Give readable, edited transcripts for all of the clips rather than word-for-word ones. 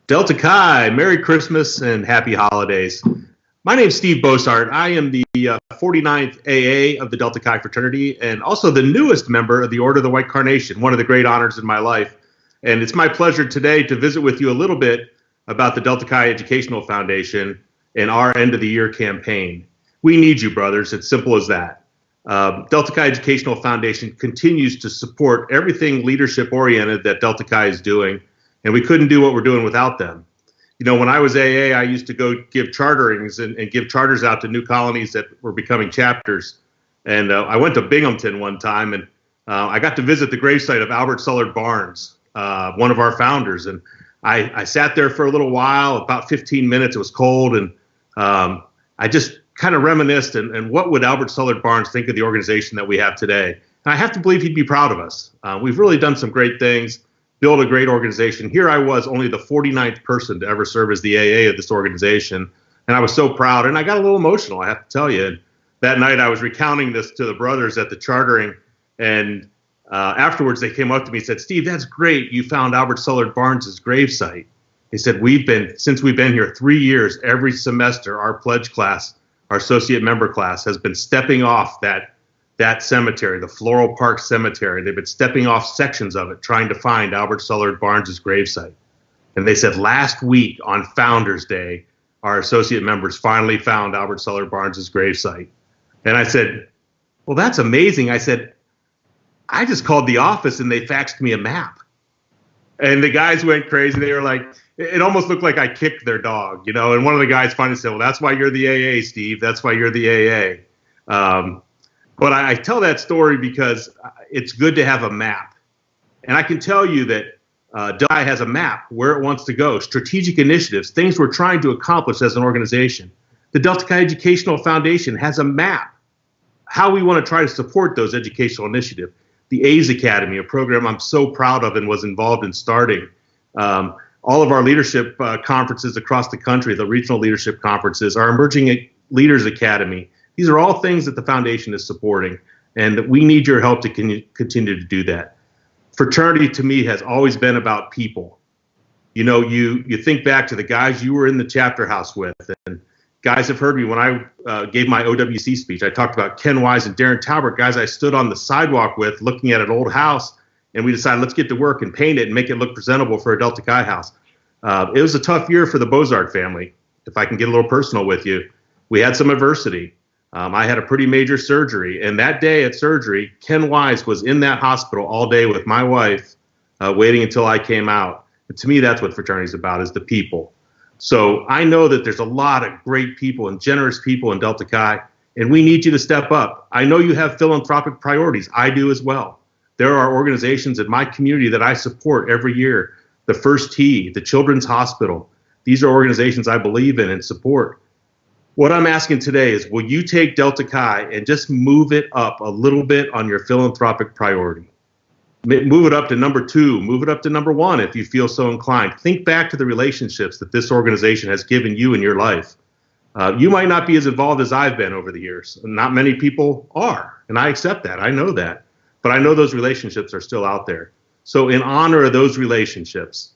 Delta Chi, Merry Christmas and Happy Holidays. My name's Steve Bossart. I am the 49th AA of the Delta Chi fraternity and also the newest member of the Order of the White Carnation, one of the great honors in my life. And it's my pleasure today to visit with you a little bit about the Delta Chi Educational Foundation and our end of the year campaign. We need you, brothers. It's simple as that. Delta Chi Educational Foundation continues to support everything leadership oriented that Delta Chi is doing. And we couldn't do what we're doing without them. You know, when I was AA, I used to go give charterings and give charters out to new colonies that were becoming chapters. And I went to Binghamton one time, and I got to visit the gravesite of Albert Sullard Barnes, one of our founders. And I sat there for a little while, about 15 minutes. It was cold, and I just kind of reminisced. And what would Albert Sullard Barnes think of the organization that we have today? And I have to believe he'd be proud of us. We've really done some great things. Build a great organization. Here I was, only the 49th person to ever serve as the AA of this organization. And I was so proud. And I got a little emotional, I have to tell you. And that night I was recounting this to the brothers at the chartering. And afterwards they came up to me and said, "Steve, that's great. You found Albert Sullard Barnes' gravesite." They said, since we've been here 3 years, every semester, our pledge class, our associate member class, has been stepping off that cemetery, the Floral Park Cemetery. They've been stepping off sections of it, trying to find Albert Sullard Barnes' gravesite. And they said last week on Founders Day, our associate members finally found Albert Sullard Barnes' gravesite. And I said, "Well, that's amazing." I said, "I just called the office and they faxed me a map." And the guys went crazy. They were like, it almost looked like I kicked their dog, you know. And one of the guys finally said, "Well, that's why you're the AA, Steve. That's why you're the AA." But I tell that story because it's good to have a map. And I can tell you that Delta Chi has a map where it wants to go, strategic initiatives, things we're trying to accomplish as an organization. The Delta Chi Educational Foundation has a map, how we want to try to support those educational initiatives. The A's Academy, a program I'm so proud of and was involved in starting. All of our leadership conferences across the country, the regional leadership conferences, our Emerging Leaders Academy. These are all things that the foundation is supporting, and we need your help to continue to do that. Fraternity, to me, has always been about people. You know, you think back to the guys you were in the chapter house with, and guys have heard me when I gave my OWC speech. I talked about Ken Wise and Darren Talbert, guys I stood on the sidewalk with looking at an old house, and we decided let's get to work and paint it and make it look presentable for a Delta Chi house. It was a tough year for the Bossart family, if I can get a little personal with you. We had some adversity. I had a pretty major surgery, and that day at surgery, Ken Wise was in that hospital all day with my wife, waiting until I came out. And to me, that's what fraternity is about, is the people. So I know that there's a lot of great people and generous people in Delta Chi, and we need you to step up. I know you have philanthropic priorities. I do as well. There are organizations in my community that I support every year. The First Tee, the Children's Hospital. These are organizations I believe in and support. What I'm asking today is, will you take Delta Chi and just move it up a little bit on your philanthropic priority? Move it up to number 2, move it up to number 1 if you feel so inclined. Think back to the relationships that this organization has given you in your life. You might not be as involved as I've been over the years. Not many people are, and I accept that. I know that. But I know those relationships are still out there. So in honor of those relationships,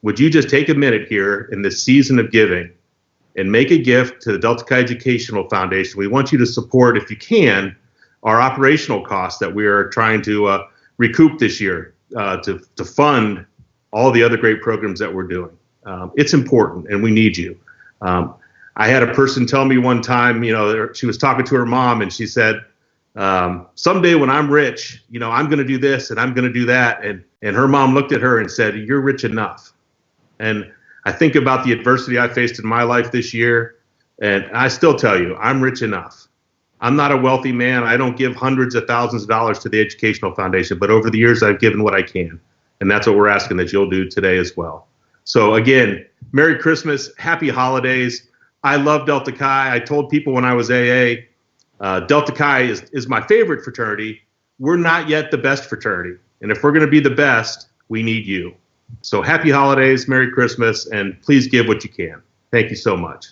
would you just take a minute here in this season of giving and make a gift to the Delta Chi Educational Foundation? We want you to support, if you can, our operational costs that we are trying to recoup this year to fund all the other great programs that we're doing. It's important, and we need you. I had a person tell me one time, you know, she was talking to her mom, and she said, someday when I'm rich, you know, I'm going to do this and I'm going to do that. And her mom looked at her and said, "You're rich enough." And I think about the adversity I faced in my life this year, and I still tell you, I'm rich enough. I'm not a wealthy man. I don't give hundreds of thousands of dollars to the Educational Foundation, but over the years, I've given what I can. And that's what we're asking that you'll do today as well. So again, Merry Christmas, Happy Holidays. I love Delta Chi. I told people when I was AA, Delta Chi is my favorite fraternity. We're not yet the best fraternity. And if we're going to be the best, we need you. So happy holidays, Merry Christmas, and please give what you can. Thank you so much.